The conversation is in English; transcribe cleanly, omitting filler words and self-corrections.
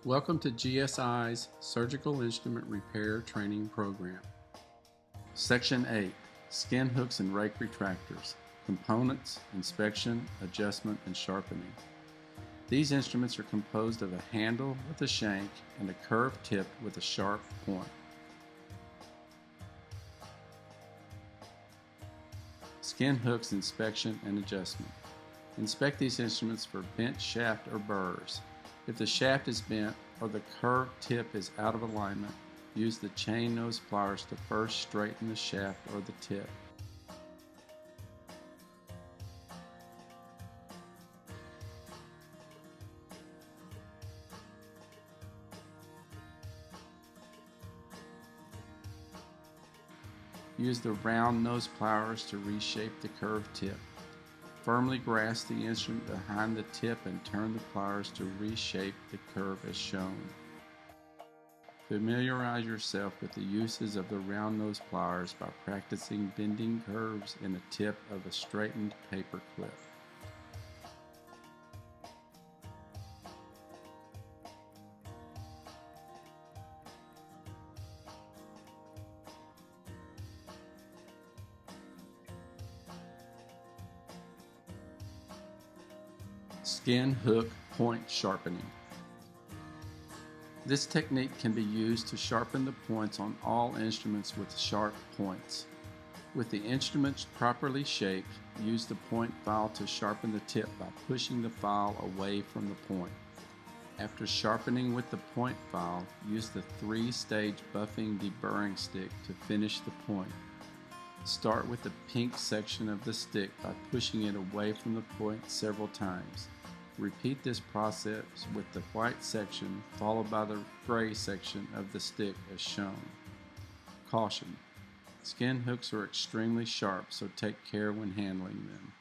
Welcome to GSI's Surgical Instrument Repair Training Program. Section 8, Skin Hooks and Rake Retractors, Components, Inspection, Adjustment, and Sharpening. These instruments are composed of a handle with a shank and a curved tip with a sharp point. Skin hooks, inspection, and adjustment. Inspect these instruments for bent shaft or burrs. If the shaft is bent or the curved tip is out of alignment, use the chain nose pliers to first straighten the shaft or the tip. Use the round nose pliers to reshape the curved tip. Firmly grasp the instrument behind the tip and turn the pliers to reshape the curve as shown. Familiarize yourself with the uses of the round nose pliers by practicing bending curves in the tip of a straightened paper clip. Skin hook point sharpening. This technique can be used to sharpen the points on all instruments with sharp points. With the instruments properly shaped, use the point file to sharpen the tip by pushing the file away from the point. After sharpening with the point file, use the 3-stage buffing deburring stick to finish the point. Start with the pink section of the stick by pushing it away from the point several times. Repeat this process with the white section followed by the gray section of the stick as shown. Caution: skin hooks are extremely sharp, so take care when handling them.